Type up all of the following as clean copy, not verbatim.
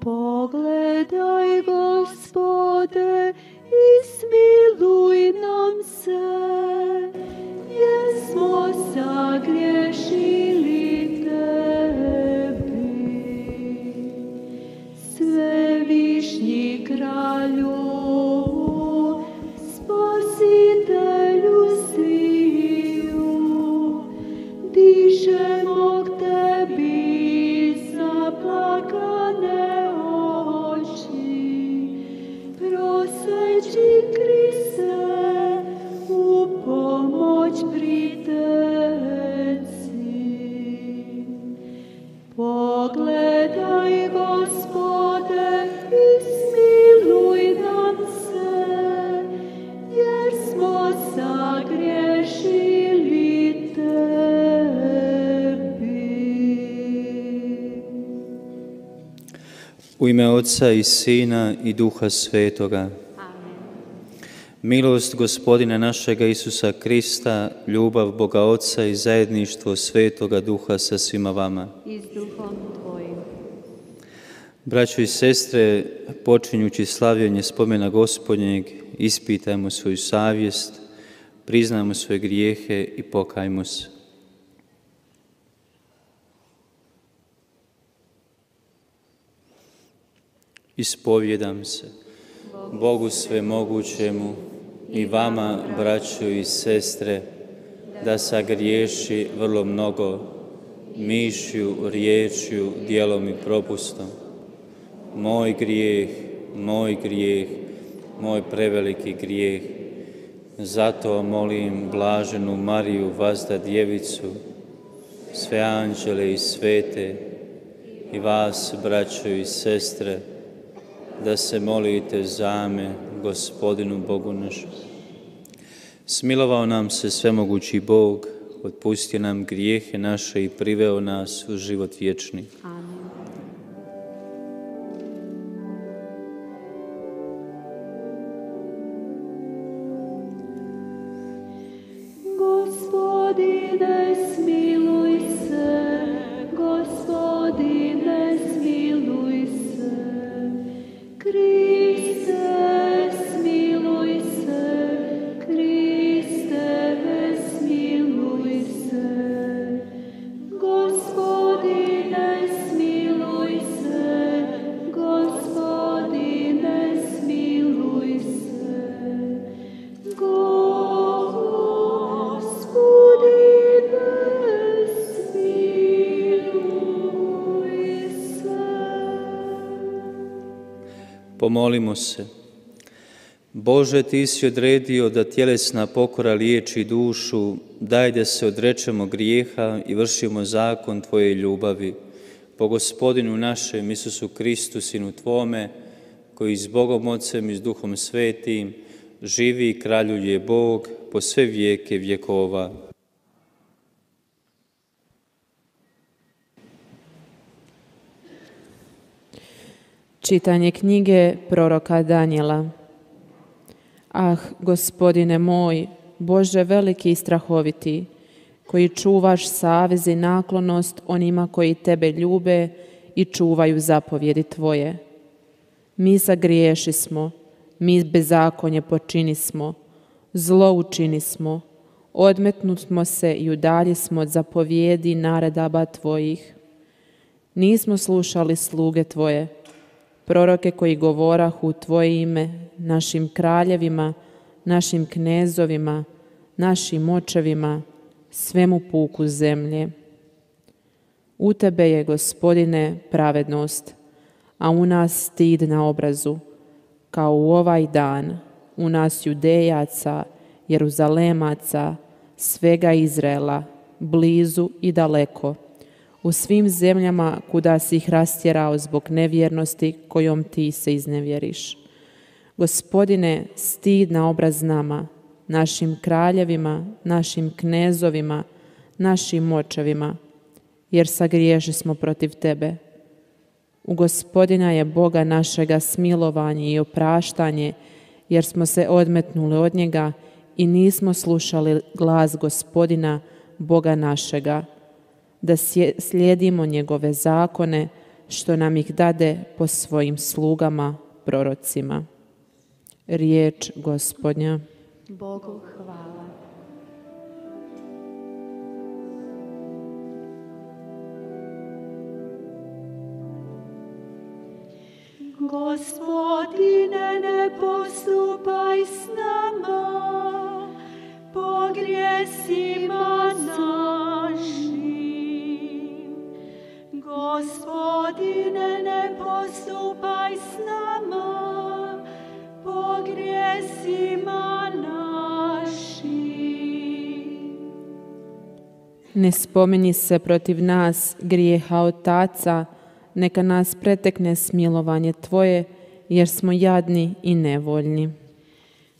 Pogledaj, Gospode, i smiluj nam se, jer smo sagriješili Tebi. Svevišnji Kralju, Spasitelju sviju, dižemo k Tebi zaplakane oči, proseći Kriste u pomoć priteci. Pogledaj, Gospode, i smiluj nam se, jer smo sagriješili Tebi. U ime Otca i Sina i Duha Svetoga. Milost Gospodina našega Isusa Krista, ljubav Boga Oca i zajedništvo Svetoga Duha sa svima vama. I s Duhom Tvojim. Braćo i sestre, počinjući slavljenje spomena Gospodnjeg, ispitajmo svoju savjest, priznajmo svoje grijehe i pokajmo se. Ispovjedam se Bogu svemogućemu i vama, braćo i sestre, da sagriješi vrlo mnogo, mišlju, riječju, djelom i propustom. Moj grijeh, moj preveliki grijeh. Zato molim blaženu Mariju, vazda djevicu, sve anđele i svete i vas, braćo i sestre, da se molite za me, Gospodinu Bogu našem. Smilovao nam se svemogući Bog, otpustio nam grijehe naše i priveo nas u život vječni. Amen. Gospodine, smiluj se, Gospodine, smiluj se, Kriste, smiluj se, Kriste, smiluj se, Gospodine, smiluj se, Gospodine, smiluj se, Pomolimo se. Bože, Ti si odredio da tjelesna pokora liječi dušu, daj da se odrečemo grijeha i vršimo zakon Tvoje ljubavi. Po Gospodinu našem Isusu Kristu, Sinu Tvome, koji s Bogom Otcem i s Duhom Svetim živi i kraljuje Bog po sve vijeke vjekova. Čitanje knjige proroka Danijela. Ah, Gospodine moj, Bože veliki i strahoviti, koji čuvaš savez i naklonost onima koji Tebe ljube i čuvaju zapovjedi Tvoje. Mi sagriješismo, mi bezakonje počinismo, zlo učinismo, odmetnusmo se i udaljismo od zapovjedi i naredaba Tvojih. Nismo slušali sluge Tvoje, proroke koji govorahu u Tvoje ime, našim kraljevima, našim knezovima, našim očevima, svemu puku zemlje. U Tebe je, Gospodine, pravednost, a u nas stid na obrazu, kao u ovaj dan, u nas Judejaca, Jeruzalemaca, svega Izraela, blizu i daleko, u svim zemljama kuda si ih rastjerao zbog nevjernosti kojom Ti se iznevjeriš. Gospodine, stid na obraz nama, našim kraljevima, našim knezovima, našim očevima, jer sagriješi smo protiv Tebe. U Gospodina je Boga našega smilovanje i opraštanje, jer smo se odmetnuli od njega i nismo slušali glas Gospodina, Boga našega, da slijedimo njegove zakone, što nam ih dade po svojim slugama, prorocima. Riječ Gospodnja. Bogu hvala. Gospodine, ne postupaj s nama, po grijesima našim. Gospodine, ne postupaj s nama, po grijesima našim. Ne spomeni se protiv nas grijeha otaca, neka nas pretekne smilovanje Tvoje, jer smo jadni i nevoljni.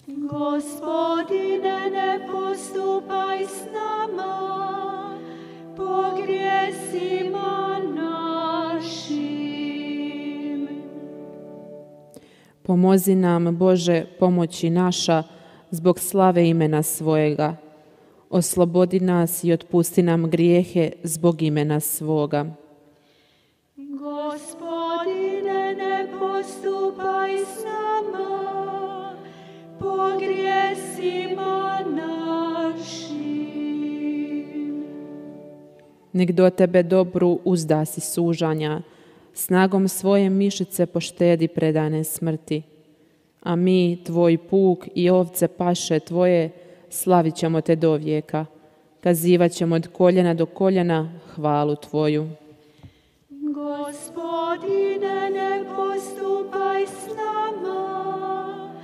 Gospodine, ne postupaj s nama, po grijesima našim. Pomozi nam, Bože, pomoći naša, zbog slave imena svojega. Oslobodi nas i otpusti nam grijehe zbog imena svoga. Gospodine, ne postupaj s nama, po grijesima našim. Nek do Tebe dobru uzdasi sužanja, snagom svoje mišice poštedi predane smrti. A mi, Tvoj puk i ovce paše Tvoje, slavit ćemo Te do vijeka. Kazivat ćemo od koljena do koljena hvalu Tvoju. Gospodine, ne postupaj s nama,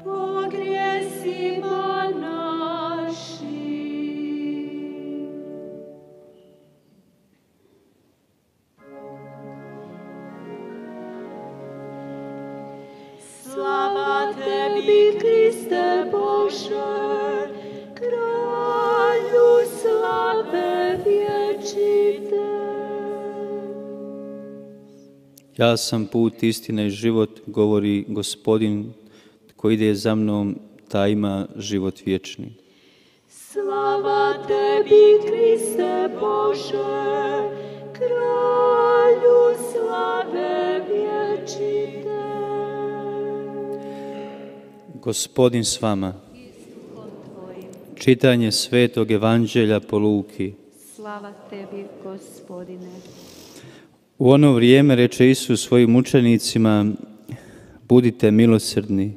po grijesima našim. Slava Tebi, Kriste Bože, Kralju slave vječite. Ja sam put, istina i život, govori Gospodin, tko ide za mnom, taj ima život vječni. Slava Tebi, Kriste Bože, Kralju slave vječite. Gospodin s vama. Čitanje Svetog Evanđelja po Luki. Slava Tebi, Gospodine. U ono vrijeme reče Isus svojim učenicima: budite milosrdni,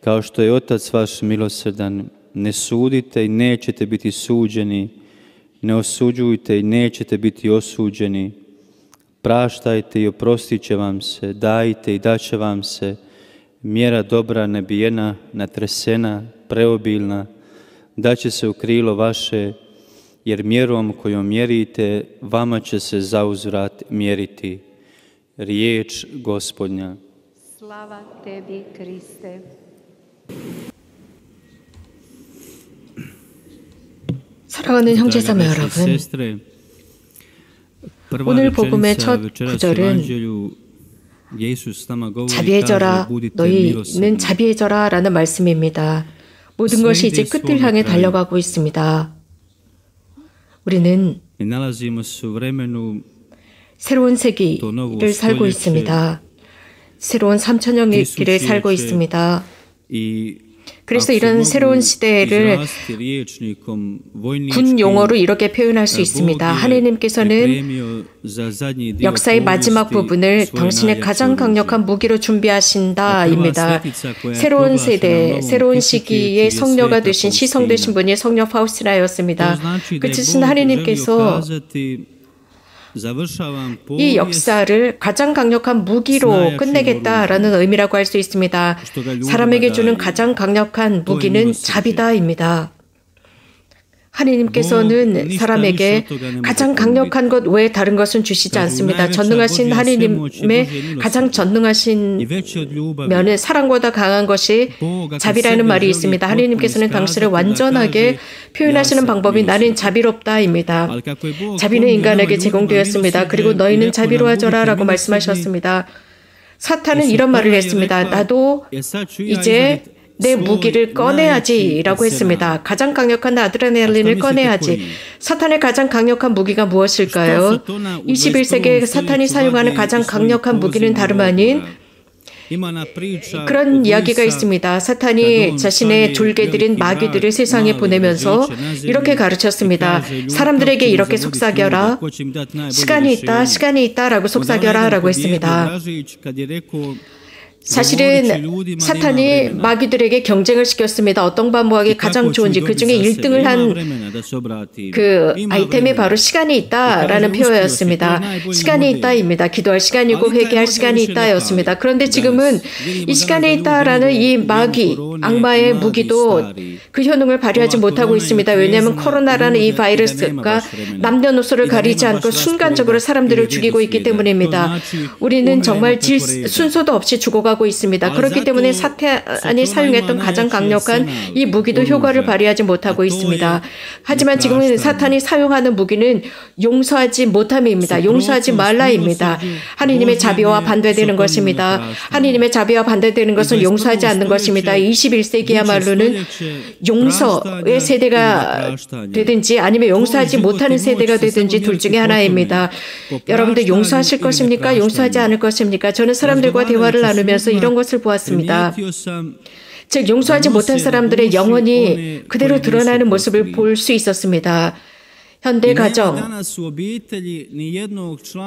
kao što je Otac vaš milosrdan. Ne sudite i nećete biti suđeni, ne osuđujte i nećete biti osuđeni. Praštajte i oprostit će vam se, dajte i daće vam se. Mjera dobra, nebijena, natresena, preobilna, daće se u krilo vaše, jer mjerom kojom mjerite, vama će se zauzvrat mjeriti. Riječ Gospodnja. Slava Tebi, Kriste. 사랑하는 형제자매 여러분, 오늘 복음의 첫 구절은 자비해져라, 너희는 자비해져라 라는 말씀입니다. 모든 것이 이제 끝을 향해 달려가고 있습니다. 우리는 새로운 세기를 살고 있습니다. 새로운 3000년 길을 살고 있습니다. 그래서 이런 새로운 시대를 군 용어로 이렇게 표현할 수 있습니다. 하느님께서는 역사의 마지막 부분을 당신의 가장 강력한 무기로 준비하신다입니다. 새로운 세대, 새로운 시기에 성녀가 되신, 시성되신 분이 성녀 파우스티나였습니다. 그 뜻은 하느님께서 이 역사를 가장 강력한 무기로 끝내겠다라는 의미라고 할 수 있습니다. 사람에게 주는 가장 강력한 무기는 자비다입니다. 하느님께서는 사람에게 가장 강력한 것 외에 다른 것은 주시지 않습니다. 전능하신 하느님의 가장 전능하신 면은 사랑보다 강한 것이 자비라는 말이 있습니다. 하느님께서는 당신을 완전하게 표현하시는 방법이 나는 자비롭다입니다. 자비는 인간에게 제공되었습니다. 그리고 너희는 자비로워져라 라고 말씀하셨습니다. 사탄은 이런 말을 했습니다. 나도 이제 내 무기를 꺼내야지라고 했습니다. 가장 강력한 아드레날린을 꺼내야지. 사탄의 가장 강력한 무기가 무엇일까요? 21세기에 사탄이 사용하는 가장 강력한 무기는 다름 아닌 그런 이야기가 있습니다. 사탄이 자신의 졸개들인 마귀들을 세상에 보내면서 이렇게 가르쳤습니다. 사람들에게 이렇게 속삭여라. 시간이 있다 라고 속삭여라 라고 했습니다. 사실은 사탄이 마귀들에게 경쟁을 시켰습니다. 어떤 방법이 가장 좋은지. 그 중에 1등을 한 그 아이템이 바로 시간이 있다라는 표현이었습니다. 시간이 있다입니다. 기도할 시간이고 회개할 시간이 있다였습니다. 그런데 지금은 이 시간이 있다라는 이 마귀, 악마의 무기도 그 효능을 발휘하지 못하고 있습니다. 왜냐하면 코로나라는 이 바이러스가 남녀노소를 가리지 않고 순간적으로 사람들을 죽이고 있기 때문입니다. 우리는 정말 순서도 없이 죽어가고 있습니다. 그렇기 때문에 사탄이 사용했던 가장 강력한 이 무기도 효과를 발휘하지 못하고 있습니다. 하지만 지금은 사탄이 사용하는 무기는 용서하지 못함입니다. 용서하지 말라입니다. 하느님의 자비와 반대되는 것입니다. 하느님의 자비와 반대되는 것은 용서하지 않는 것입니다. 21세기야말로는 용서의 세대가 되든지 아니면 용서하지 못하는 세대가 되든지 둘 중에 하나입니다. 여러분들 용서하실 것입니까? 용서하지 않을 것입니까? 저는 사람들과 대화를 나누면서 이런 것을 보았습니다. 즉 용서하지 못한 사람들의 영혼이 그대로 드러나는 모습을 볼 수 있었습니다.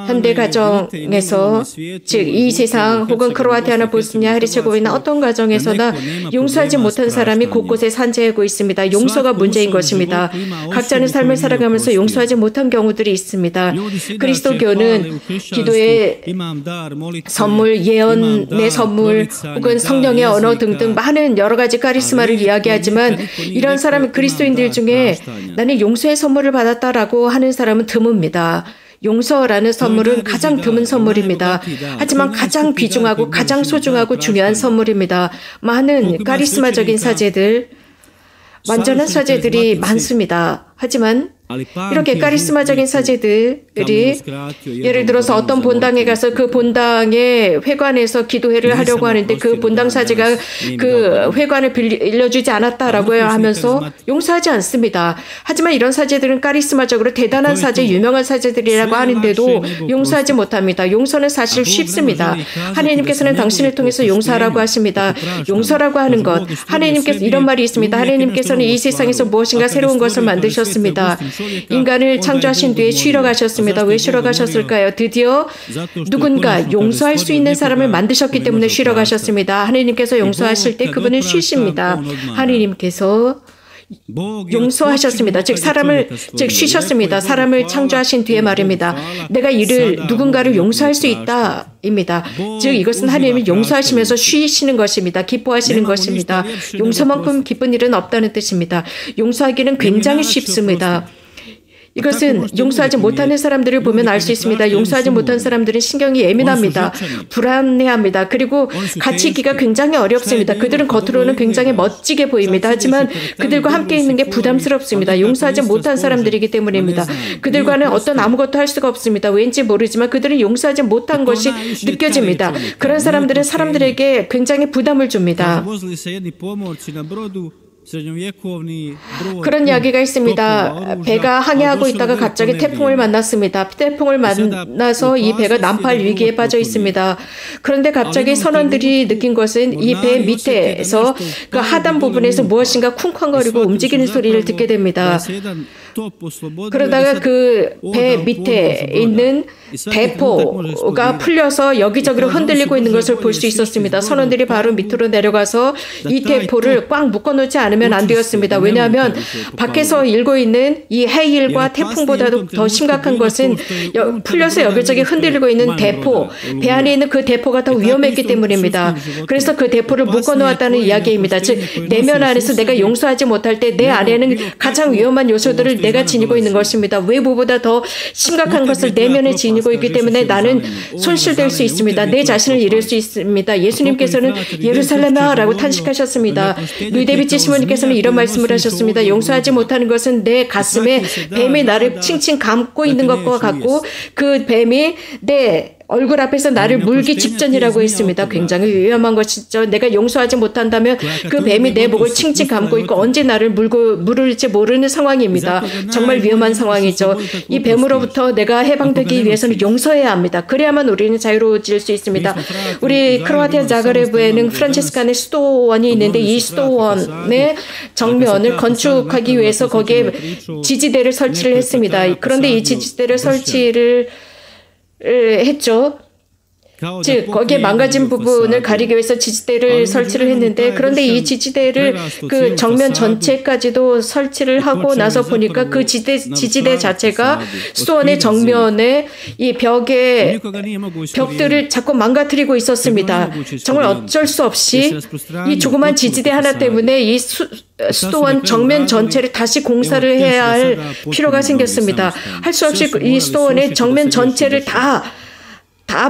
현대 가정에서 즉 이 세상 혹은 크로아티아나 보스니아 헤르체고비나 어떤 가정에서나 용서하지 못한 사람이 곳곳에 산재하고 있습니다. 용서가 문제인 것입니다. 각자는 삶을 살아가면서 용서하지 못한 경우들이 있습니다. 그리스도교는 기도의 선물, 예언의 선물 혹은 성령의 언어 등등 많은 여러 가지 카리스마를 이야기하지만 이런 사람 그리스도인들 중에 나는 용서의 선물을 받았다 라고 하는 사람은 드뭅니다. 용서라는 선물은 가장 드문 선물입니다. 하지만 가장 귀중하고 가장 소중하고 중요한 선물입니다. 많은 카리스마적인 사제들, 완전한 사제들이 많습니다. 하지만 이렇게 카리스마적인 사제들이 예를 들어서 어떤 본당에 가서 그 본당의 회관에서 기도회를 하려고 하는데 그 본당 사제가 그 회관을 빌려주지 않았다라고 하면서 용서하지 않습니다. 하지만 이런 사제들은 카리스마적으로 대단한 사제, 유명한 사제들이라고 하는데도 용서하지 못합니다. 용서는 사실 쉽습니다. 하나님께서는 당신을 통해서 용서하라고 하십니다. 용서라고 하는 것, 하나님께서 이런 말이 있습니다. 하나님께서는 이 세상에서 무엇인가 새로운 것을 만드셨습니다. 인간을 창조하신 뒤에 쉬러 가셨습니다. 왜 쉬러 가셨을까요? 드디어 누군가 용서할 수 있는 사람을 만드셨기 때문에 쉬러 가셨습니다. 하나님께서 용서하실 때 그분은 쉬십니다. 하나님께서 용서하셨습니다. 즉 쉬셨습니다. 사람을 창조하신 뒤에 말입니다. 내가 누군가를 용서할 수 있다입니다. 즉 이것은 하나님이 용서하시면서 쉬시는 것입니다. 기뻐하시는 것입니다. 용서만큼 기쁜 일은 없다는 뜻입니다. 용서하기는 굉장히 쉽습니다. 이것은 용서하지 못하는 사람들을 보면 알 수 있습니다. 용서하지 못한 사람들은 신경이 예민합니다. 불안해합니다. 그리고 같이 있기가 굉장히 어렵습니다. 그들은 겉으로는 굉장히 멋지게 보입니다. 하지만 그들과 함께 있는 게 부담스럽습니다. 용서하지 못한 사람들이기 때문입니다. 그들과는 아무것도 할 수가 없습니다. 왠지 모르지만 그들은 용서하지 못한 것이 느껴집니다. 그런 사람들은 사람들에게 굉장히 부담을 줍니다. 그런 이야기가 있습니다. 배가 항해하고 있다가 갑자기 태풍을 만났습니다. 태풍을 만나서 이 배가 난파할 위기에 빠져 있습니다. 그런데 갑자기 선원들이 느낀 것은 이 배 밑에서 그 하단 부분에서 무엇인가 쿵쾅거리고 움직이는 소리를 듣게 됩니다. 그러다가 그 배 밑에 있는 대포가 풀려서 여기저기로 흔들리고 있는 것을 볼 수 있었습니다. 선원들이 바로 밑으로 내려가서 이 대포를 꽉 묶어놓지 않으면 안 되었습니다. 왜냐하면 밖에서 일고 있는 이 해일과 태풍보다도 더 심각한 것은 풀려서 여기저기 흔들리고 있는 대포, 배 안에 있는 그 대포가 더 위험했기 때문입니다. 그래서 그 대포를 묶어놓았다는 이야기입니다. 즉 내면 안에서 내가 용서하지 못할 때 내 안에는 가장 위험한 요소들을 내가 지니고 있는 것입니다. 외부보다 더 심각한 것을 내면에 지니고 있기 때문에 나는 손실될 수 있습니다. 내 자신을 잃을 수 있습니다. 예수님께서는 예루살렘아 라고 탄식하셨습니다. 루이 데비드 시모님께서는 이런 말씀을 하셨습니다. 용서하지 못하는 것은 내 가슴에 뱀이 나를 칭칭 감고 있는 것과 같고 그 뱀이 내 얼굴 앞에서 나를 물기 직전이라고 했습니다. 굉장히 위험한 것이죠. 내가 용서하지 못한다면 그 뱀이 내 목을 칭칭 감고 있고 언제 나를 물을지 모르는 상황입니다. 정말 위험한 상황이죠. 이 뱀으로부터 내가 해방되기 위해서는 용서해야 합니다. 그래야만 우리는 자유로워질 수 있습니다. 우리 크로아티아 자그레브에는 프란치스칸의 수도원이 있는데 이 수도원의 정면을 건축하기 위해서 거기에 지지대를 설치를 했습니다. 그런데 이 지지대를 설치를 했죠. 즉 거기에 망가진 부분을 가리기 위해서 지지대를 설치를 했는데 그런데 이 지지대를 그 정면 전체까지도 설치를 하고 나서 보니까 그 지지대 자체가 수도원의 정면에 이 벽들을 자꾸 망가뜨리고 있었습니다. 정말 어쩔 수 없이 이 조그만 지지대 하나 때문에 이 수도원 정면 전체를 다시 공사를 해야 할 필요가 생겼습니다. 할 수 없이 이 수도원의 정면 전체를 다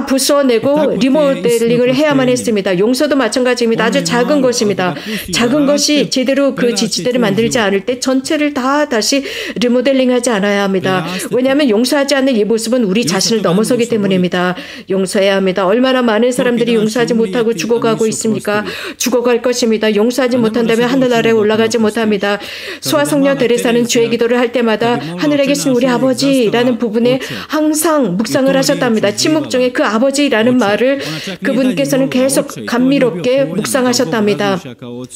부숴내고 리모델링을 해야만 했습니다. 용서도 마찬가지입니다. 아주 작은 것입니다. 작은 것이 제대로 그 지지대를 만들지 않을 때 전체를 다 다시 리모델링하지 않아야 합니다. 왜냐하면 용서하지 않는 이 모습은 우리 자신을 넘어서기 때문입니다. 용서해야 합니다. 얼마나 많은 사람들이 용서하지 못하고 죽어가고 있습니까? 죽어갈 것입니다. 용서하지 못한다면 하늘나라에 올라가지 못합니다. 소아성녀 데레사는 죄의 기도를 할 때마다 하늘에 계신 우리 아버지라는 부분에 항상 묵상을 하셨답니다. 침묵 중에 그 아버지라는 말을 그분께서는 계속 감미롭게 묵상하셨답니다.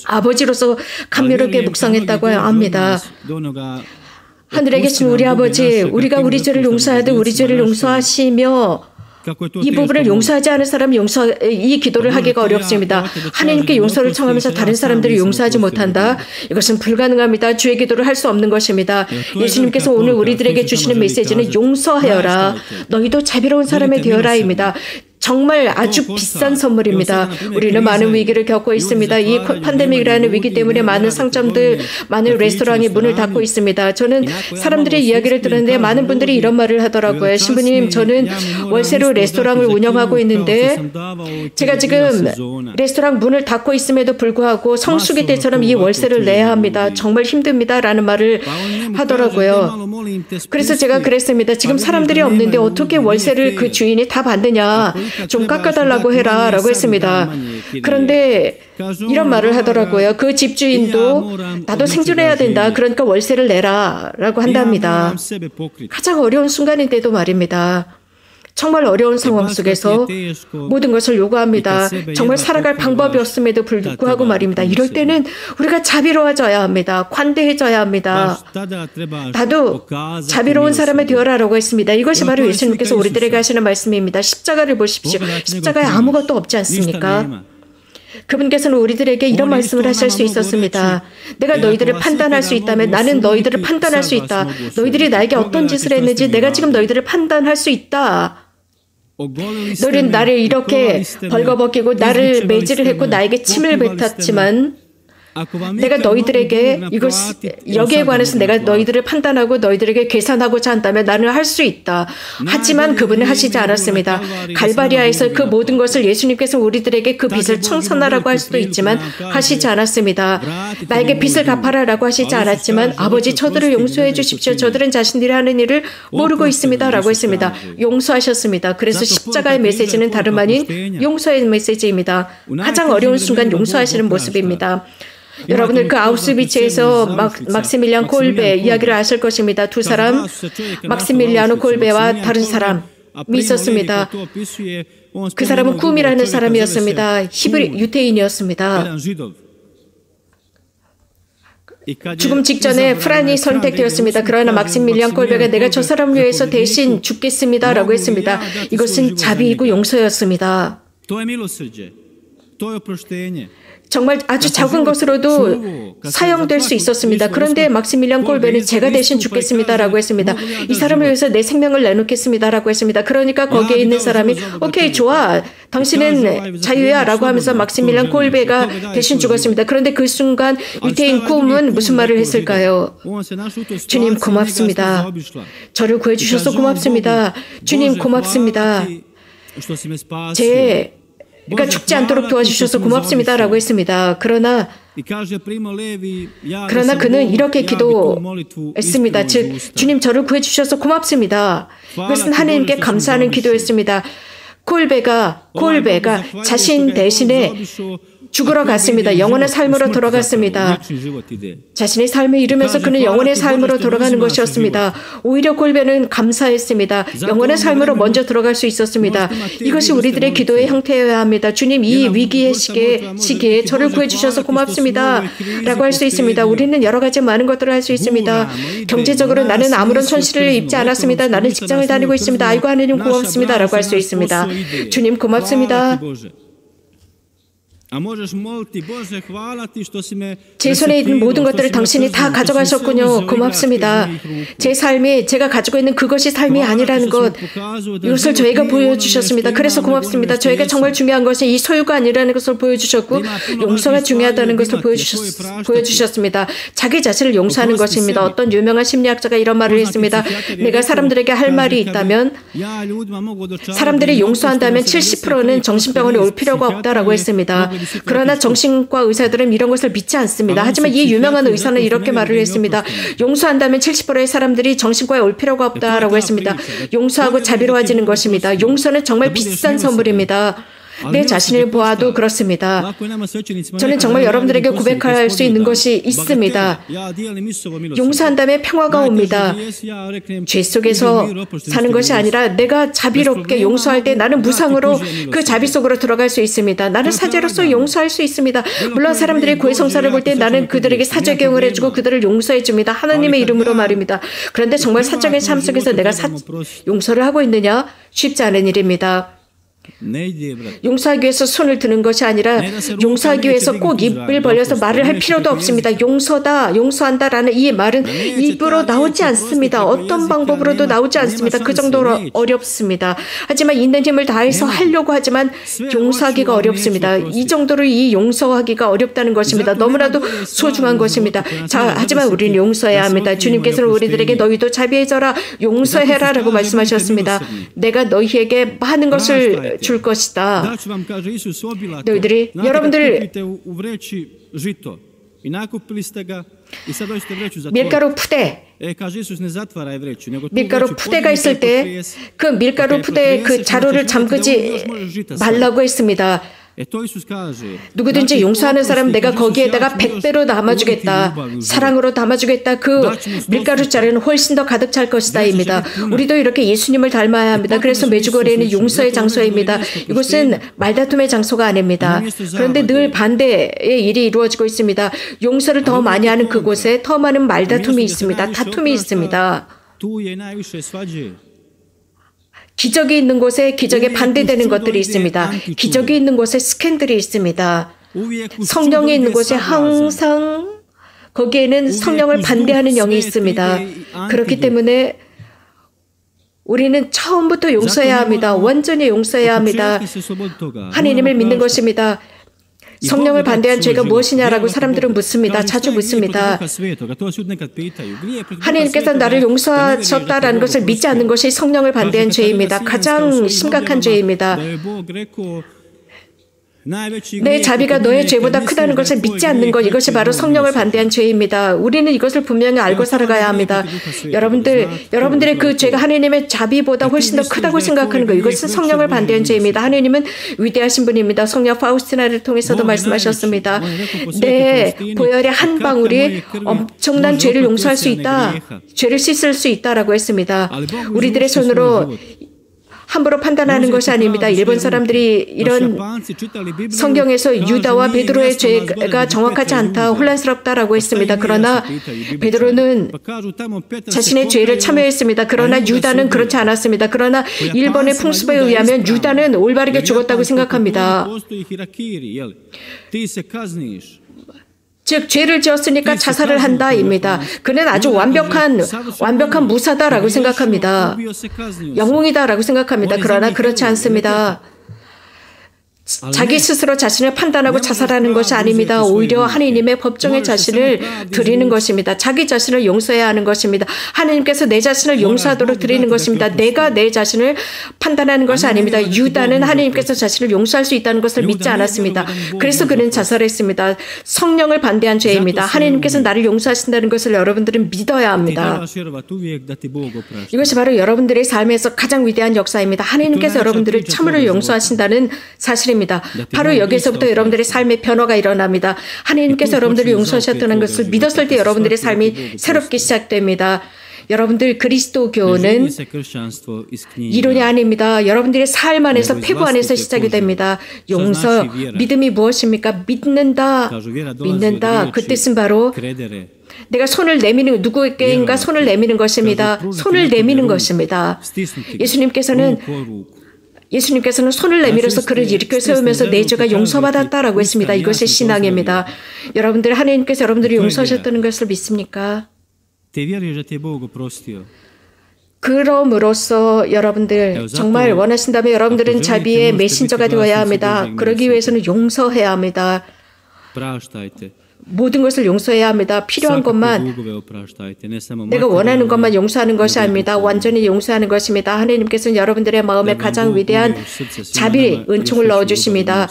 아버지로서 감미롭게 묵상했다고 합니다. 하늘에 계신 우리 아버지, 우리가 우리 죄를 용서하듯 우리 죄를 용서하시며 이 부분을 용서하지 않은 사람이 이 기도를 하기가 어렵습니다. 하나님께 용서를 청하면서 다른 사람들이 용서하지 못한다. 이것은 불가능합니다. 주의 기도를 할 수 없는 것입니다. 예수님께서 오늘 우리들에게 주시는 메시지는 용서하여라. 너희도 자비로운 사람이 되어라입니다. 정말 아주 비싼 선물입니다. 우리는 많은 위기를 겪고 있습니다. 이 팬데믹이라는 위기 때문에 많은 상점들, 많은 레스토랑이 문을 닫고 있습니다. 저는 사람들의 이야기를 들었는데 많은 분들이 이런 말을 하더라고요. 신부님, 저는 월세로 레스토랑을 운영하고 있는데 제가 지금 레스토랑 문을 닫고 있음에도 불구하고 성수기 때처럼 이 월세를 내야 합니다. 정말 힘듭니다. 라는 말을 하더라고요. 그래서 제가 그랬습니다. 지금 사람들이 없는데 어떻게 월세를 그 주인이 다 받느냐. 좀 깎아달라고 해라 라고 했습니다. 그런데 이런 말을 하더라고요. 그 집주인도 나도 생존해야 된다. 그러니까 월세를 내라 라고 한답니다. 가장 어려운 순간인데도 말입니다. 정말 어려운 상황 속에서 모든 것을 요구합니다. 정말 살아갈 방법이 없음에도 불구하고 말입니다. 이럴 때는 우리가 자비로워져야 합니다. 관대해져야 합니다. 나도 자비로운 사람이 되어라라고 했습니다. 이것이 바로 예수님께서 우리들에게 하시는 말씀입니다. 십자가를 보십시오. 십자가에 아무것도 없지 않습니까? 그분께서는 우리들에게 이런 말씀을 하실 수 있었습니다. 내가 너희들을 판단할 수 있다면 나는 너희들을 판단할 수 있다. 너희들이 나에게 어떤 짓을 했는지 내가 지금 너희들을 판단할 수 있다. 너희는 나를 이렇게 벌거벗기고 나를 매질을 했고 나에게 침을 뱉었지만 내가 너희들에게 여기에 관해서 내가 너희들을 판단하고 너희들에게 계산하고자 한다면 나는 할 수 있다. 하지만 그분은 하시지 않았습니다. 갈바리아에서 그 모든 것을 예수님께서 우리들에게 그 빚을 청산하라고 할 수도 있지만 하시지 않았습니다. 나에게 빚을 갚아라라고 하시지 않았지만 아버지 저들을 용서해 주십시오. 저들은 자신들이 하는 일을 모르고 있습니다. 라고 했습니다. 용서하셨습니다. 그래서 십자가의 메시지는 다름 아닌 용서의 메시지입니다. 가장 어려운 순간 용서하시는 모습입니다. 여러분들 그 아우슈비츠에서 막시밀리안 콜베 이야기를 아실 것입니다. 두 사람, 막시밀리아노 콜베와 다른 사람이 있었습니다. 그 사람은 꿈이라는 사람이었습니다. 히브리 유태인이었습니다. 죽음 직전에 프란이 선택되었습니다. 그러나 막시밀리안 콜베가 내가 저 사람을 위해서 대신 죽겠습니다. 라고 했습니다. 이것은 자비이고 용서였습니다. 정말 아주 작은 것으로도 사용될 수 있었습니다. 그런데 막시밀리안 콜베는 제가 대신 죽겠습니다라고 했습니다. 이 사람을 위해서 내 생명을 내놓겠습니다라고 했습니다. 그러니까 거기에 있는 사람이 오케이 좋아 당신은 자유야 라고 하면서 막시밀리안 콜베가 대신 죽었습니다. 그런데 그 순간 유태인 꿈은 무슨 말을 했을까요? 주님 고맙습니다. 저를 구해주셔서 고맙습니다. 주님 고맙습니다. 그러니까 죽지 않도록 도와주셔서 고맙습니다라고 했습니다. 그러나 그는 이렇게 기도했습니다. 즉 주님 저를 구해주셔서 고맙습니다. 이것은 하나님께 감사하는 기도였습니다. 골배가 자신 대신에 죽으러 갔습니다. 영원한 삶으로 돌아갔습니다. 자신의 삶을 이루면서 그는 영원의 삶으로 돌아가는 것이었습니다. 오히려 골배는 감사했습니다. 영원의 삶으로 먼저 들어갈 수 있었습니다. 이것이 우리들의 기도의 형태여야 합니다. 주님, 이 위기의 시기에 저를 구해주셔서 고맙습니다 라고 할 수 있습니다. 우리는 여러 가지 많은 것들을 할 수 있습니다. 경제적으로 나는 아무런 손실을 입지 않았습니다. 나는 직장을 다니고 있습니다. 아이고 하나님 고맙습니다 라고 할 수 있습니다. 주님 고맙습니다. 제 손에 있는 모든 것들을 당신이 다 가져가셨군요. 고맙습니다. 제 삶이 제가 가지고 있는 그것이 삶이 아니라는 것, 이것을 저희가 보여주셨습니다. 그래서 고맙습니다. 저희가 정말 중요한 것은 이 소유가 아니라는 것을 보여주셨고 용서가 중요하다는 것을 보여주셨습니다. 자기 자신을 용서하는 것입니다. 어떤 유명한 심리학자가 이런 말을 했습니다. 내가 사람들에게 할 말이 있다면, 사람들이 용서한다면 70%는 정신병원에 올 필요가 없다라고 했습니다. 그러나 정신과 의사들은 이런 것을 믿지 않습니다. 하지만 이 유명한 의사는 이렇게 말을 했습니다. 용서한다면 70%의 사람들이 정신과에 올 필요가 없다라고 했습니다. 용서하고 자비로워지는 것입니다. 용서는 정말 비싼 선물입니다. 내 자신을 보아도 그렇습니다. 저는 정말 여러분들에게 고백할 수 있는 것이 있습니다. 용서한다면 평화가 옵니다. 죄 속에서 사는 것이 아니라 내가 자비롭게 용서할 때 나는 무상으로 그 자비 속으로 들어갈 수 있습니다. 나는 사죄로서 용서할 수 있습니다. 물론 사람들이 고해 성사를 볼 때 나는 그들에게 사죄 경을 해주고 그들을 용서해 줍니다. 하나님의 이름으로 말입니다. 그런데 정말 사적인 삶 속에서 내가 용서를 하고 있느냐? 쉽지 않은 일입니다. 용서하기 위해서 손을 드는 것이 아니라 용서하기 위해서 꼭 입을 벌려서 말을 할 필요도 없습니다. 용서다, 용서한다라는 이 말은 입으로 나오지 않습니다. 어떤 방법으로도 나오지 않습니다. 그 정도로 어렵습니다. 하지만 있는 힘을 다해서 하려고 하지만 용서하기가 어렵습니다. 이 정도로 이 용서하기가 어렵다는 것입니다. 너무나도 소중한 것입니다. 자, 하지만 우리는 용서해야 합니다. 주님께서는 우리들에게 너희도 자비해져라, 용서해라 라고 말씀하셨습니다. 내가 너희에게 많은 것을 줄 것이다. 너희들이 여러분들 밀가루 푸대가 있을 때 그 밀가루 푸대의 그 자루를 잠그지 말라고 했습니다. 누구든지 용서하는 사람 내가 거기에다가 100배로 담아주겠다. 사랑으로 담아주겠다. 그 밀가루 자루는 훨씬 더 가득 찰 것이다 입니다. 우리도 이렇게 예수님을 닮아야 합니다. 그래서 매주거리에는 용서의 장소입니다. 이곳은 말다툼의 장소가 아닙니다. 그런데 늘 반대의 일이 이루어지고 있습니다. 용서를 더 많이 하는 그곳에 더 많은 말다툼이 있습니다. 다툼이 있습니다. 기적이 있는 곳에 기적에 반대되는 것들이 있습니다. 기적이 있는 곳에 스캔들이 있습니다. 성령이 있는 곳에 항상 거기에는 성령을 반대하는 영이 있습니다. 그렇기 때문에 우리는 처음부터 용서해야 합니다. 완전히 용서해야 합니다. 하나님을 믿는 것입니다. 성령을 반대한 죄가 무엇이냐라고 사람들은 묻습니다. 자주 묻습니다. 하나님께서 나를 용서하셨다라는 것을 믿지 않는 것이 성령을 반대한 죄입니다. 가장 심각한 죄입니다. 내 자비가 너의 죄보다 크다는 것을 믿지 않는 것, 이것이 바로 성령을 반대한 죄입니다. 우리는 이것을 분명히 알고 살아가야 합니다. 여러분들의 그 죄가 하나님의 자비보다 훨씬 더 크다고 생각하는 것, 이것은 성령을 반대한 죄입니다. 하나님은 위대하신 분입니다. 성령 파우스티나를 통해서도 말씀하셨습니다. 내 보혈의 한 방울이 엄청난 죄를 용서할 수 있다, 죄를 씻을 수 있다라고 했습니다. 우리들의 손으로 함부로 판단하는 것이 아닙니다. 일본 사람들이 이런 성경에서 유다와 베드로의 죄가 정확하지 않다, 혼란스럽다라고 했습니다. 그러나 베드로는 자신의 죄를 참여했습니다. 그러나 유다는 그렇지 않았습니다. 그러나 일본의 풍습에 의하면 유다는 올바르게 죽었다고 생각합니다. 즉 죄를 지었으니까 자살을 한다입니다. 그는 아주 완벽한 무사다라고 생각합니다. 영웅이다라고 생각합니다. 그러나 그렇지 않습니다. 자기 스스로 자신을 판단하고 자살하는 것이 아닙니다. 오히려 하나님의 법정에 자신을 드리는 것입니다. 자기 자신을 용서해야 하는 것입니다. 하나님께서 내 자신을 용서하도록 드리는 것입니다. 내가 내 자신을 판단하는 것이 아닙니다. 유다는 하나님께서 자신을 용서할 수 있다는 것을 믿지 않았습니다. 그래서 그는 자살했습니다. 성령을 반대한 죄입니다. 하나님께서 나를 용서하신다는 것을 여러분들은 믿어야 합니다. 이것이 바로 여러분들의 삶에서 가장 위대한 역사입니다. 하나님께서 여러분들을 참으로 용서하신다는 사실입니다. 바로 여기서부터 여러분들의 삶의 변화가 일어납니다. 하나님께서 여러분들을 용서하셨다는 것을 믿었을 때 여러분들의 삶이 새롭게 시작됩니다. 여러분들 그리스도교는 이론이 아닙니다. 여러분들의 삶 안에서 패부 안에서 시작이 됩니다. 용서, 믿음이 무엇입니까? 믿는다. 그 뜻은 바로 내가 손을 내미는 누구에게인가 손을 내미는 것입니다. 손을 내미는 것입니다. 예수님께서는 손을 내밀어서 그를 일으켜 세우면서 내 죄가 용서받았다라고 했습니다. 이것이 신앙입니다. 여러분들 하나님께서 여러분들이 용서하셨다는 것을 믿습니까? 그럼으로써 여러분들 정말 원하신다면 여러분들은 자비의 메신저가 되어야 합니다. 그러기 위해서는 용서해야 합니다. 모든 것을 용서해야 합니다. 필요한 것만, 내가 원하는 것만 용서하는 것이 아닙니다. 완전히 용서하는 것입니다. 하나님께서는 여러분들의 마음에 가장 위대한 자비, 은총을 넣어주십니다.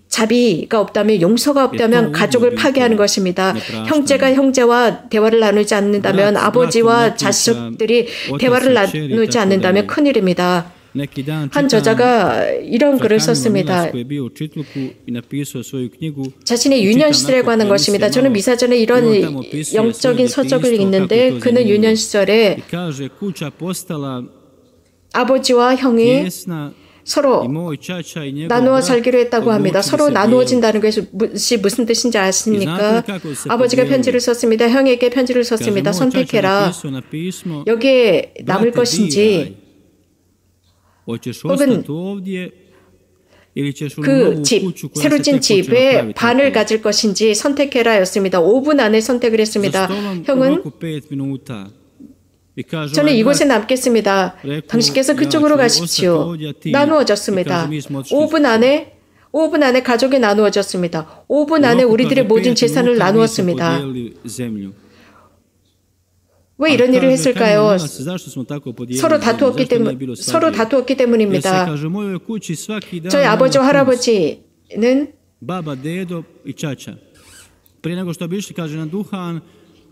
자비가 없다면, 용서가 없다면 가족을 파괴하는 것입니다. 형제가 형제와 대화를 나누지 않는다면, 아버지와 자식들이 대화를 나누지 않는다면 큰일입니다. 한 저자가 이런 글을 썼습니다. 자신의 유년 시절에 관한 것입니다. 저는 미사전에 이런 영적인 서적을 읽는데 그는 유년 시절에 아버지와 형이 서로 나누어 살기로 했다고 합니다. 서로 나누어진다는 것이 무슨 뜻인지 아십니까? 아버지가 편지를 썼습니다. 형에게 편지를 썼습니다. 선택해라. 여기에 남을 것인지 혹은 그 집, 새로 진 집의 반을 가질 것인지 선택해라 였습니다. 5분 안에 선택을 했습니다. 형은 저는 이곳에 남겠습니다. 당신께서 그쪽으로 가십시오. 나누어졌습니다. 5분 안에 가족이 나누어졌습니다. 5분 안에 우리들의 모든 재산을 나누었습니다. 왜 이런 일을 했을까요? 서로 다투었기 때문입니다. 저희 아버지와 할아버지는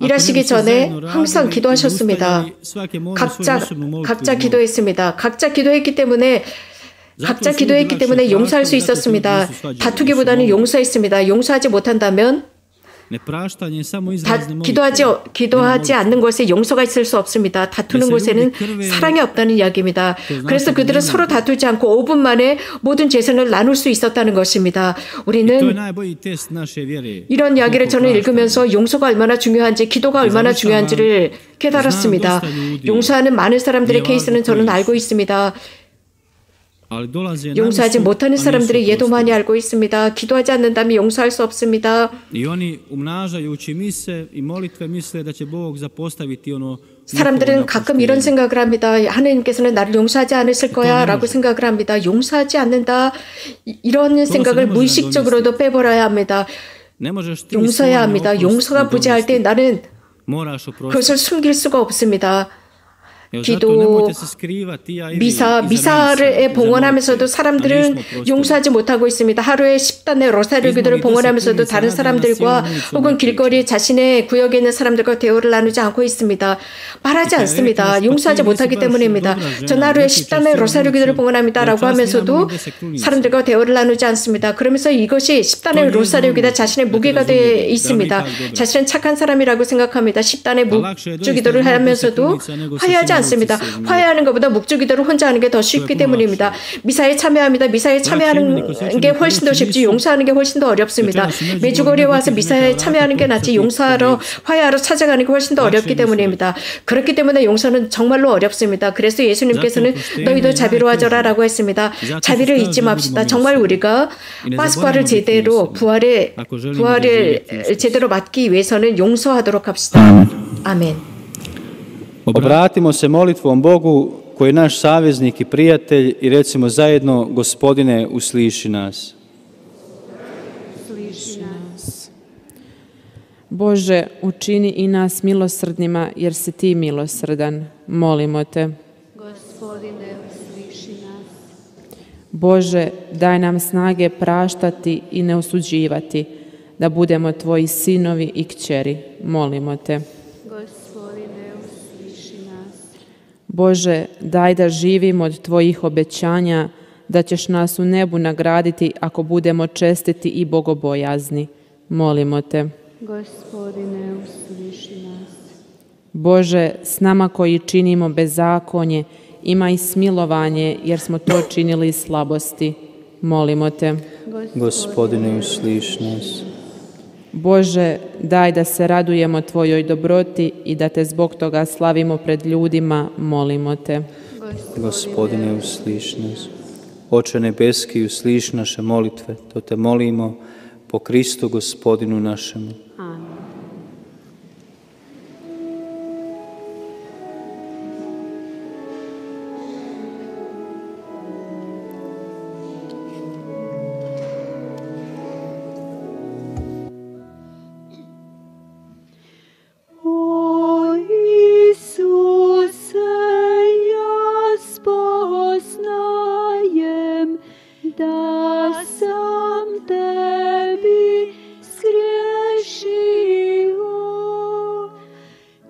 일하시기 전에 항상 기도하셨습니다. 각자 기도했습니다. 각자 기도했기 때문에 용서할 수 있었습니다. 다투기보다는 용서했습니다. 용서하지 못한다면 기도하지 않는 곳에 용서가 있을 수 없습니다. 다투는 곳에는 사랑이 없다는 이야기입니다. 그래서 그들은 서로 다투지 않고 5분 만에 모든 재산을 나눌 수 있었다는 것입니다. 우리는 이런 이야기를 저는 읽으면서 용서가 얼마나 중요한지, 기도가 얼마나 중요한지를 깨달았습니다. 용서하는 많은 사람들의 케이스는 저는 알고 있습니다. 용서하지 못하는 사람들의 예도 많이 알고 있습니다. 기도하지 않는다면 용서할 수 없습니다. 사람들은 가끔 이런 생각을 합니다. 하나님께서는 나를 용서하지 않으실 거야 라고 생각을 합니다. 용서하지 않는다, 이런 생각을 무의식적으로도 빼버려야 합니다. 용서해야 합니다. 용서가 부재할 때 나는 그것을 숨길 수가 없습니다. 기도, 미사를 봉헌하면서도 사람들은 용서하지 못하고 있습니다. 하루에 10단의 로사리오 기도를 봉헌하면서도 다른 사람들과 혹은 길거리 자신의 구역에 있는 사람들과 대화를 나누지 않고 있습니다. 말하지 않습니다. 용서하지 못하기 때문입니다. 전 하루에 10단의 로사리오 기도를 봉헌합니다 라고 하면서도 사람들과 대화를 나누지 않습니다. 그러면서 이것이 10단의 로사리오 기도 자신의 무게가 되어 있습니다. 자신은 착한 사람이라고 생각합니다. 10단의 묵주 기도를 하면서도 화해하지 않습니다. 화해하는 것보다 묵주 기도를 혼자 하는 게 더 쉽기 때문입니다. 미사에 참여합니다. 미사에 참여하는 게 훨씬 더 쉽지 용서하는 게 훨씬 더 어렵습니다. 매주거리에 와서 미사에 참여하는 게 낫지 용서하러, 화해하러 찾아가는 게 훨씬 더 어렵기 때문입니다. 그렇기 때문에 용서는 정말로 어렵습니다. 그래서 예수님께서는 너희도 자비로워져라 라고 했습니다. 자비를 잊지 맙시다. 정말 우리가 파스쿠아를 제대로, 부활을 제대로 맞기 위해서는 용서하도록 합시다. 아멘. Obratimo se molitvom Bogu koji je naš saveznik i prijatelj i recimo zajedno: Gospodine, usliši nas. Bože, učini i nas milosrdnima, jer si ti milosrdan. Molimo te. Gospodine, usliši nas. Bože, daj nam snage praštati i ne osuđivati, da budemo tvoji sinovi i kćeri. Molimo te. Gospodine, usliši nas. Bože, daj da živimo od tvojih obećanja, da ćeš nas u nebu nagraditi ako budemo čestiti i bogobojazni. Molimo te. Gospodine, usliši nas. Bože, s nama koji činimo bezakonje, imaj smilovanje, jer smo to činili iz slabosti. Molimo te. Gospodine, usliši nas. Bože, daj da se radujemo tvojoj dobroti i da te zbog toga slavimo pred ljudima. Molimo te. Gospodine, usliši nas. Oče nebeski, usliši naše molitve, to te molimo po Kristu Gospodinu našemu. Amen. O Isuse, ja spoznajem da sam tebi zgriješio,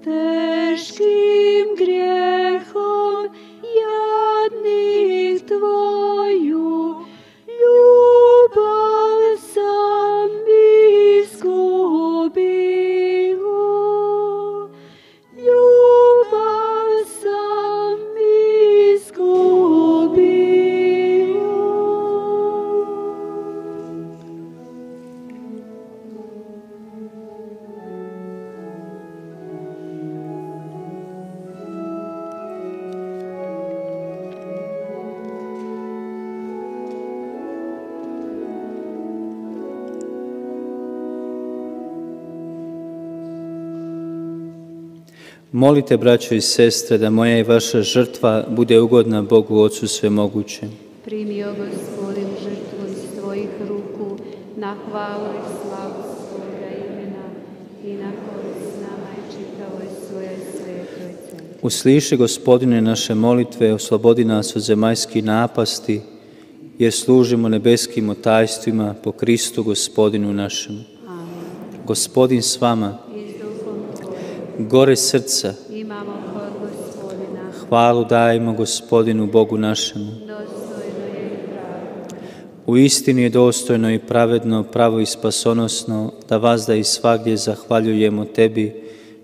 teškim grijehom jadnih tvoju ljubav sam izgubio, ljubav sam izgubio. Molite, braćo i sestre, da moja i vaša žrtva bude ugodna Bogu Ocu Svemogućem. Primio Gospodin žrtvu iz tvojih ruku na hvalu i slavu svoga imena i na korist nama i čitavoj svojoj svetoj crkvi. Usliši, Gospodine, naše molitve, oslobodi nas od zemaljskih napasti, jer služimo nebeskim tajstvima po Kristu Gospodinu našemu. Amen. Gospodin s vama, I s duhom tvojim gore srca, imamo kod Gospodina, hvalu dajemo Gospodinu Bogu našemu. dostojno je i pravo. U istini je dostojno i pravedno, pravo i spasonosno, da vas da i svagdje zahvaljujemo Tebi,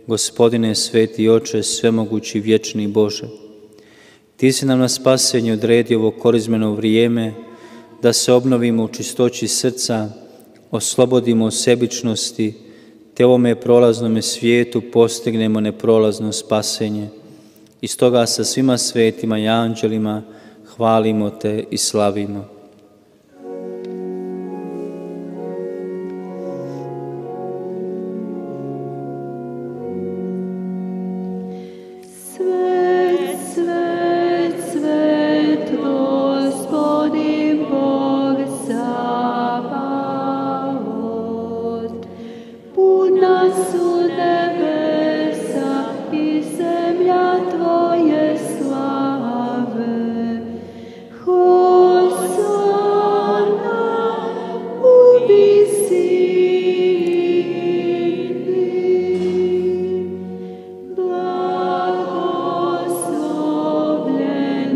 Gospodine, sveti Oče, svemogući, vječni Bože. Ti si nam na spasenje odredio ovo korizmeno vrijeme, da se obnovimo u čistoći srca, oslobodimo od sebičnosti, te ovome prolaznome svijetu postignemo neprolazno spasenje. I stoga sa svima svetima i anđelima hvalimo Te i slavimo. Svet, svet, svet, Gospodin Bog Sabaoth, puna su nebesa i zemlja Tvoje slave. Hosana u visini, blagoslovljen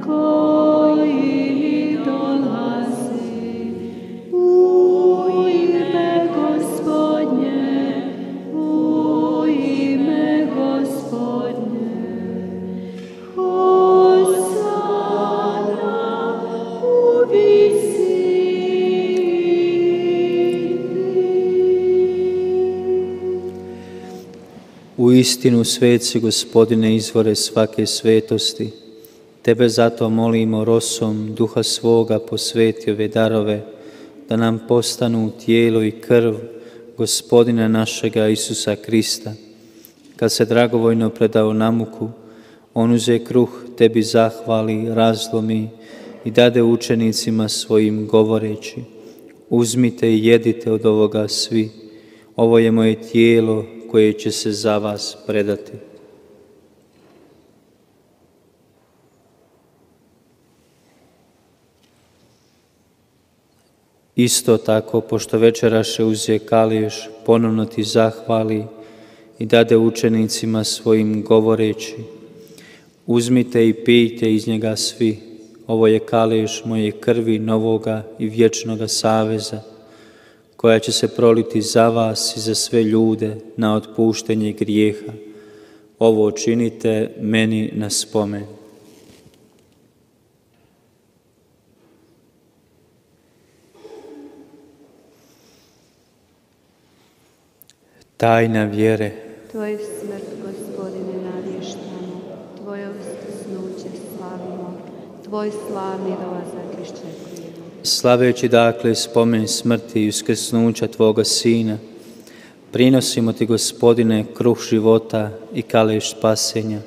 koji dolazi u ime Gospodnje, u ime Gospodnje. Hosana u visini. Uistinu, svet si, Gospodine, izvore svake svetosti. Tebe zato molimo rosom Duha svoga posveti ove darove, da nam postanu tijelo i krv Gospodina našega Isusa Krista. Kad se dragovoljno predao na muku, on uze kruh, Tebi zahvali, razlomi i dade učenicima svojim govoreći: uzmite i jedite od ovoga svi, ovo je moje tijelo koje će se za vas predati. Isto tako, pošto večeraše uze kaliješ, ponovno ti zahvali i dade učenicima svojim govoreći: uzmite i pijte iz njega svi, ovo je kaliješ moje krvi novoga i vječnoga saveza, koja će se proliti za vas i za sve ljude na otpuštenje grijeha. Ovo činite meni na spomen. Tajna vjere. Tvoju smrt, Gospodine, navještamo, Tvoje uskrsnuće slavimo, Tvoj slavni dolazak iščekujemo. Slaveći dakle spomen smrti i uskrsnuća Tvoga Sina, prinosimo Ti, Gospodine, kruh života i kaleš spasenja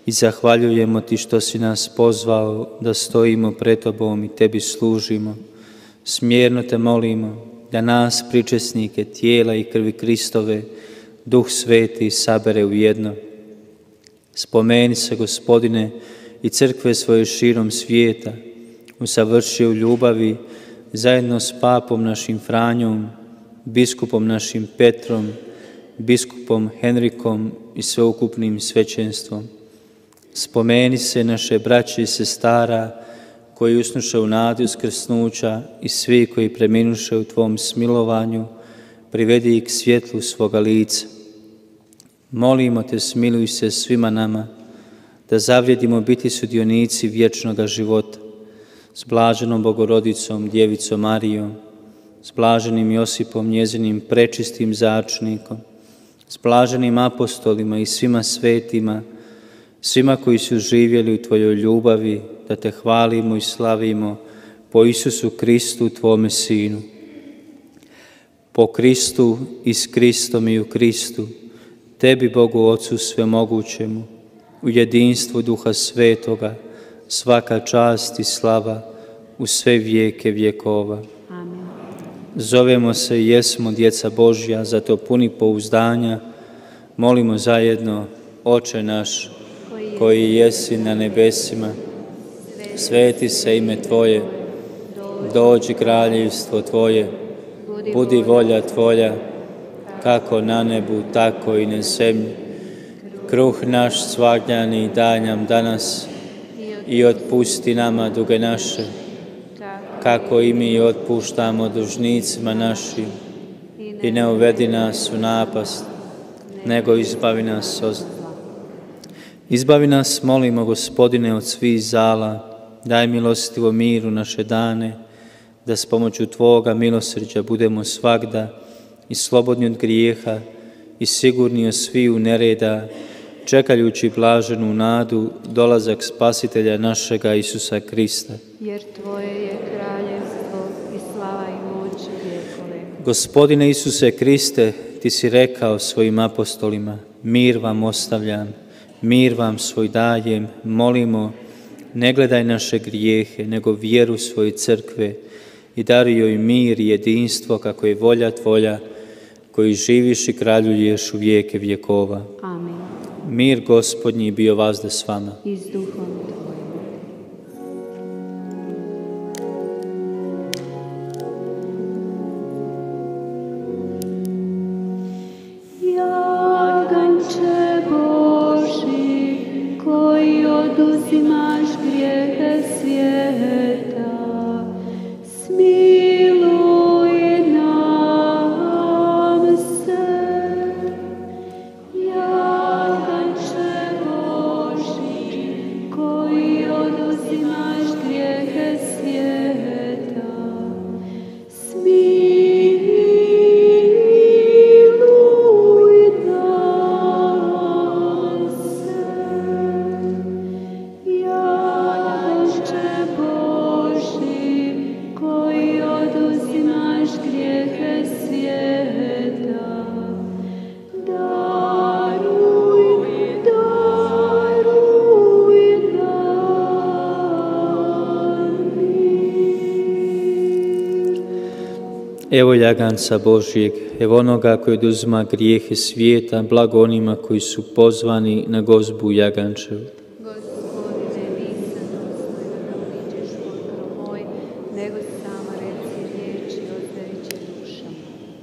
i zahvaljujemo Ti što si nas pozvao da stojimo pred Tobom i Tebi služimo. Smjerno Te molimo da nas, pričesnike tijela i krvi Kristove, Duh Sveti sabere u jedno. Spomeni se, Gospodine, i crkve svoje širom svijeta, usavrši u ljubavi zajedno s papom našim Franjom, biskupom našim Petrom, biskupom Henrikom i sveukupnim svećenstvom. Spomeni se naše braće i sestara koji usnuše u nadi uskrsnuća i svi koji preminuše u Tvom smilovanju, privedi ih k svjetlu svoga lica. Molimo Te, smiluj se svima nama, da zavrijedimo biti sudionici vječnoga života, s blaženom Bogorodicom, Djevicom Marijom, s blaženim Josipom, njezinim prečistim začnikom, s blaženim apostolima i svima svetima, svima koji su živjeli u Tvojoj ljubavi, da Te hvalimo i slavimo po Isusu Kristu, Tvome Sinu. Po Kristu i s Kristom i u Kristu, Tebi, Bogu Ocu svemogućemu, u jedinstvu Duha Svetoga, svaka čast i slava u sve vijeke vjekova. Amen. Zovemo se i jesmo djeca Božja, zato puni pouzdanja, molimo zajedno: Oče naš, koji jesi na nebesima, sveti se ime Tvoje, dođi kraljevstvo Tvoje, budi volja Tvoja, kako na nebu, tako i na zemlji. Kruh naš svagdani daj nam danas i otpusti nama duge naše, kako i mi otpuštamo dužnicima našim, i ne uvedi nas u napast, nego izbavi nas od zla. Izbavi nas, molimo, Gospodine, od svih zala, daj milostivo miru naše dane, da s pomoću Tvoga milosrđa budemo svagda i slobodni od grijeha i sigurni od sviju nereda, čekajući blaženu nadu, dolazak Spasitelja našega Isusa Krista. Jer Tvoje je kraljevstvo i slava i moć vjekove. Gospodine Isuse Kriste, Ti si rekao svojim apostolima: mir vam ostavljam, mir vam svoj dajem. Molimo, ne gledaj naše grijehe, nego vjeru svoje crkve i daruj joj mir i jedinstvo, kako je volja Tvoja, koji živiš i kraljuješ u vijeke vjekova. Amen. Mir Gospodnji bio vazda s vama. I s duhom Tvojim. Jaganče Boži, koji oduzimaš grijehe svijeta, smiluj nam se. Jaganče Boži, koji Evo jaganca Božijeg, evo onoga koji oduzima grijehe svijeta, blago onima koji su pozvani na gozbu jagančevu. Gospodine, nisam dostojna da uđeš u otrov moj, nego sama reci riječ i ozdravit će duša moja.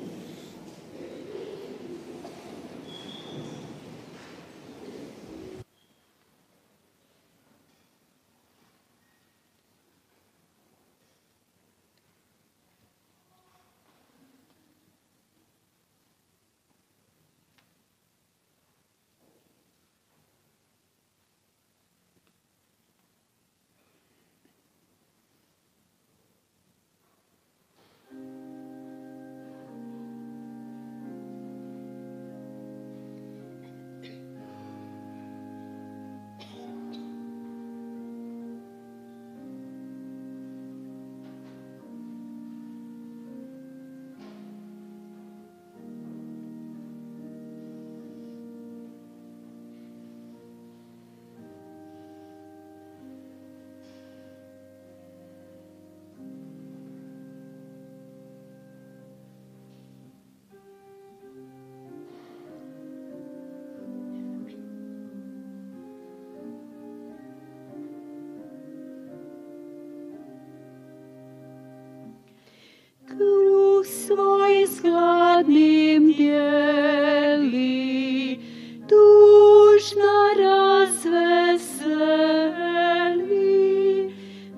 Kruh svoj s gladnim dijeli, tužna razveseli,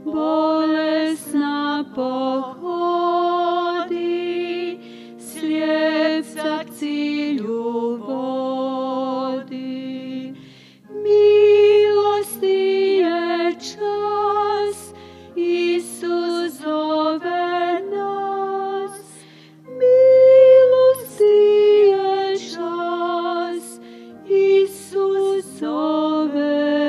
bolesna pohodi, slijepca k cilju vodi. Milosti je čas, Isus zove nas, milosti je čas, Isus zove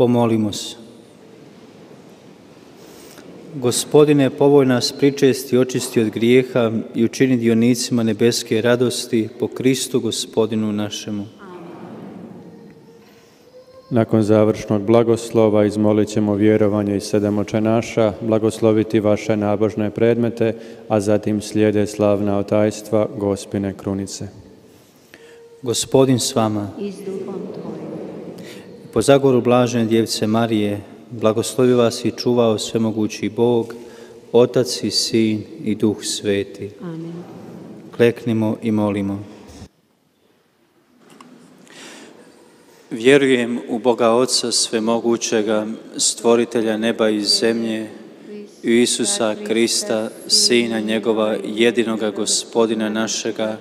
Pomolimo se. Gospodine, povoj nas pričesti, očisti od grijeha i učini dionicima nebeske radosti po Kristu Gospodinu našemu. Nakon završnog blagoslova izmolit ćemo vjerovanje i 7 očenaša, blagosloviti vaše nabožne predmete, a zatim slijede slavna otajstva Gospine krunice. Gospodin s vama. I s duhom tvojim. Po zagovoru blažene Djevice Marije, blagoslovi vas i čuvao svemogući Bog, Otac i Sin i Duh Sveti. Amen. Kleknimo i molimo. Vjerujem u Boga Oca Svemogućega, Stvoritelja neba i zemlje, i u Isusa Krista, Sina njegova, jedinoga Gospodina našega,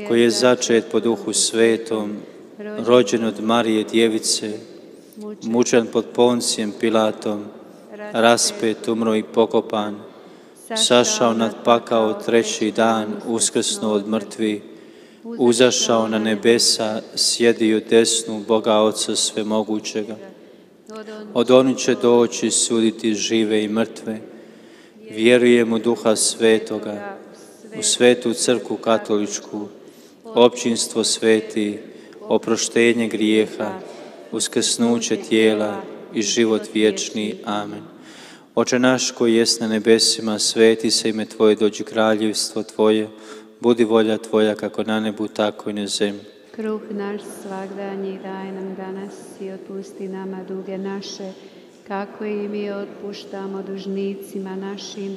koji je začet po Duhu Svetom, rođen od Marije Djevice, mučen pod Poncijem Pilatom, raspet, umro i pokopan, sašao nad pakao 3. dan, uskrsnuo od mrtvih, uzašao na nebesa, sjedi u desnu Boga Oca Svemogućega. Od onih će doći suditi žive i mrtve. Vjerujem u Duha Svetoga, u Svetu Crkvu Katoličku, općinstvo sveti, oproštenje grijeha, uskrsnuće tijela i život vječni. Amen. Oče naš koji jest na nebesima, sveti se ime Tvoje, dođi kraljevstvo Tvoje, budi volja Tvoja kako na nebu, tako i na zemlji. Kruh naš svagdanji daj nam danas i otpusti nama duge naše, kako i mi otpuštamo dužnicima našim,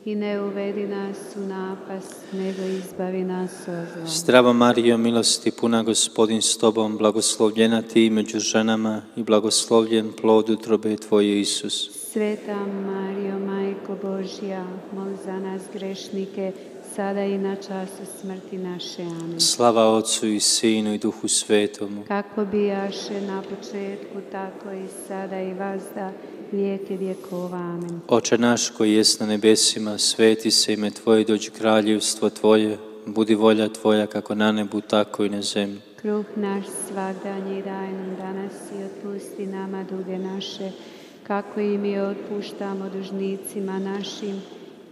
i ne uvedi nas u napast, nego izbavi nas od zla. Zdrava Marijo, milosti puna, Gospodin s Tobom, blagoslovljena Ti među ženama i blagoslovljen plod utrobe Tvoje, Isus. Sveta Marijo, Majko Božja, moli za nas grešnike, sada i na času smrti naše. Amen. Slava Otcu i Sinu i Duhu Svetomu. Kako bijaše na početku, tako i sada i vazda, vijeke vjekova. Amen. Oče naš koji jest na nebesima, sveti se ime Tvoje, dođi kraljevstvo Tvoje, budi volja Tvoja kako na nebu, tako i na zemlji. Kruh naš svagdanji daj nam danas i otpusti nama duge naše, kako i mi otpuštamo dužnicima našim,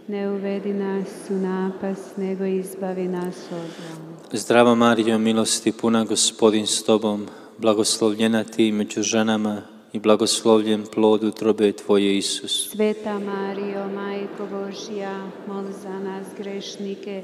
ne uvedi nas u napast, nego izbavi nas od zla. Zdrava Marijo, milosti puna, Gospodin s Tobom, blagoslovljena Ti među ženama i blagoslovljen plod utrobe Tvoje, Isus. Sveta Marijo, Majko Božja, moli za nas grešnike,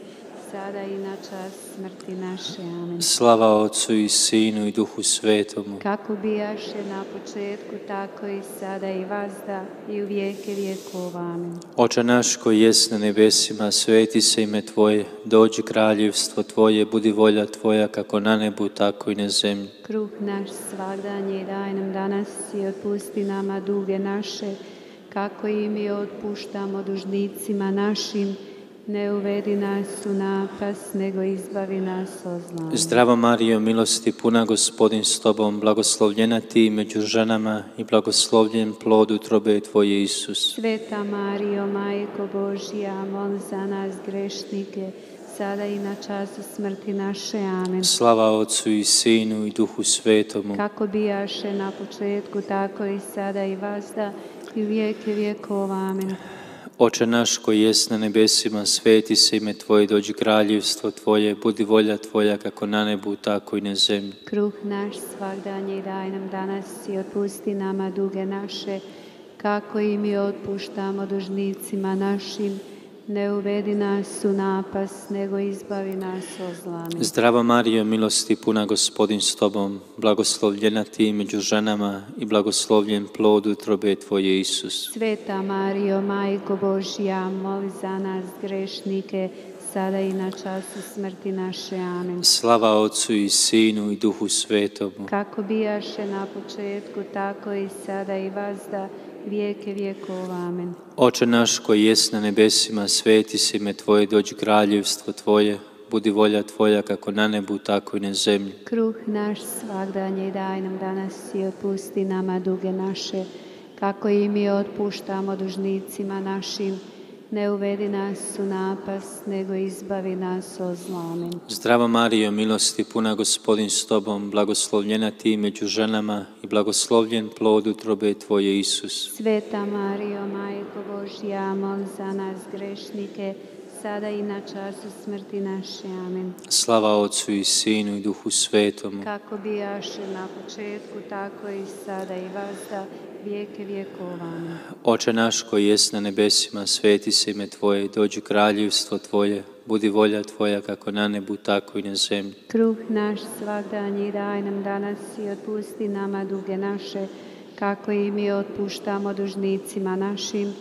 sada i na čas smrti naše. Amen. Slava Otcu i Sinu i Duhu Svetomu. Kako bijaše na početku, tako i sada i vazda, i u vijeke vjekova. Amen. Oče naš koji jest na nebesima, sveti se ime Tvoje, dođi kraljevstvo Tvoje, budi volja Tvoja kako na nebu, tako i na zemlji. Kruh naš svagdanji daj nam danas i otpusti nama duge naše, kako i mi otpuštamo dužnicima našim, ne uvedi nas u napast, nego izbavi nas od zla. Zdrava Marijo, milosti puna, Gospodin s Tobom, blagoslovljena Ti među ženama i blagoslovljen plod utrobe Tvoje, Isus. Sveta Marijo, Majko Božja, moli za nas grešnike, sada i na času smrti naše. Amen. Slava Otcu i Sinu i Duhu Svetomu. Kako bijaše na početku, tako i sada i vazda, i u vijeke vjekova. Amen. Oče naš koji jest na nebesima, sveti se ime Tvoje, dođi kraljevstvo Tvoje, budi volja Tvoja kako na nebu, tako i na zemlji. Kruh naš svagdanji daj nam danas i otpusti nama duge naše, kako i mi otpuštamo dužnicima našim, ne uvedi nas u napast, nego izbavi nas od zla. Amen. Zdrava Marijo, milosti puna, Gospodin s Tobom, blagoslovljena Ti među ženama i blagoslovljen plod utrobe Tvoje, Isus. Sveta Marijo, Majko Božja, moli za nas grešnike, sada i na času smrti naše. Amen. Slava Otcu i Sinu i Duhu Svetomu. Kako bijaše na početku, tako i sada i vazda, vijeke vjekova. Amen. Oče naš koji jest na nebesima, sveti se ime Tvoje, dođi kraljevstvo Tvoje, budi volja Tvoja kako na nebu, tako i na zemlji. Kruh naš svagdanji daj nam danas i otpusti nama duge naše, kako i mi otpuštamo dužnicima našim, ne uvedi nas u napast, nego izbavi nas od zla. Amen. Zdrava Marijo, milosti puna, Gospodin s tobom, blagoslovljena ti među ženama i blagoslovljen plod utrobe tvoje, Isus. Sveta Marijo, Majko Božja, moli za nas grešnike, sada i na času smrti naše. Amen. Slava Otcu i Sinu i Duhu Svetomu. Kako bijaše na početku, tako i sada i vazda, vijeke vjekova. Amen. Oče naš koji jest na nebesima, sveti se ime Tvoje, dođi kraljevstvo Tvoje, budi volja Tvoja kako na nebu, tako i na zemlji. Kruh naš svagdanji daj nam danas i otpusti nama duge naše, kako i mi otpuštamo dužnicima našim.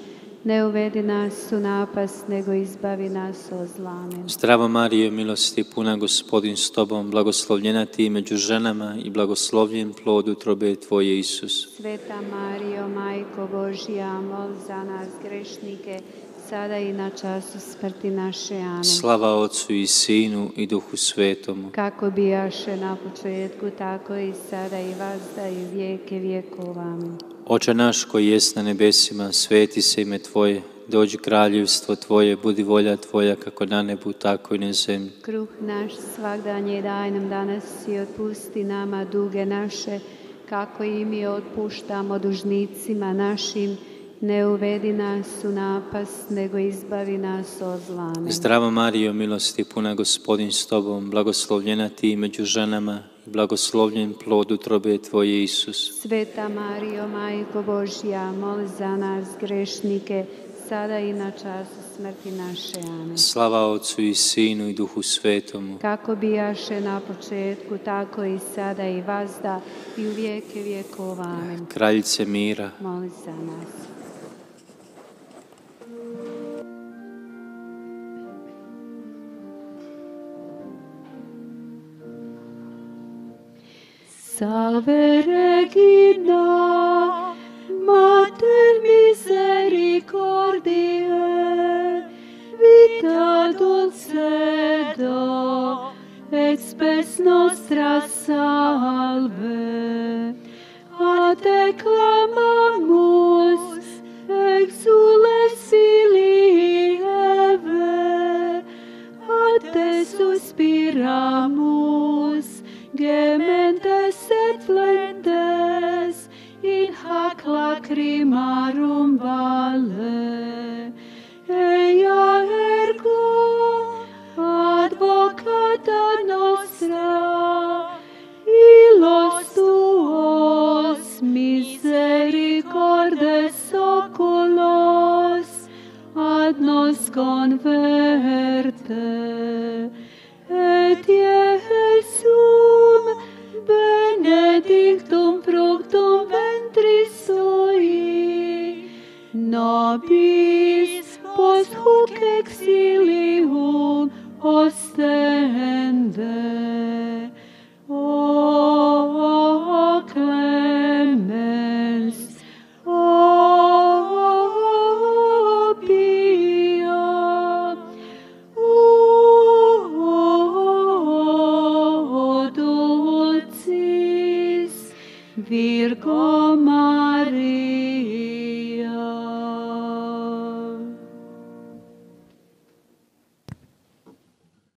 Ne uvedi nas u napast, nego izbavi nas od zla. Amen. Zdrava Marijo, milosti puna, Gospodin s tobom, blagoslovljena ti među ženama i blagoslovljen plod utrobe Tvoje, Isus. Sveta Marijo, Majko Božja, moli za nas grešnike, sada i na času smrti naše. Amen. Slava Otcu i Sinu i Duhu Svetomu. Kako bijaše na početku, tako i sada i vazda i vijeke vjekova. Amen. Oče naš koji jest na nebesima, sveti se ime Tvoje, dođi kraljevstvo Tvoje, budi volja Tvoja kako na nebu, tako i na zemlji. Kruh naš svagdanji daj nam danas i otpusti nama duge naše, kako i mi otpuštamo dužnicima našim. Ne uvedi nas u napast, nego izbavi nas od zla. Amen. Zdrava Marijo, milosti puna, Gospodin s tobom, blagoslovljena ti među ženama i blagoslovljen plod utrobe Tvoje, Isus. Sveta Marijo, Majko Božja, moli za nas grešnike, sada i na času smrti naše. Amen. Slava Otcu i Sinu i Duhu Svetomu. Kako bijaše na početku, tako i sada i vazda i u vijeke vjekova. Amen. Kraljice mira, Moli za nas. Salve Regina, Mater misericordiae, vita dulcedo, et spes nostra salve. A te clamamus, exules filii Eve, a te suspiramus, gementes et flentes, in hac lacrimarum vale. Ea ergo, advocata nostra, illos tuos misericordes oculos, ad nos converte. Et Iesum benedictum fructum ventris sui, nobis post huc exilium ostende. O clemens, o pia, o dulcis Virgo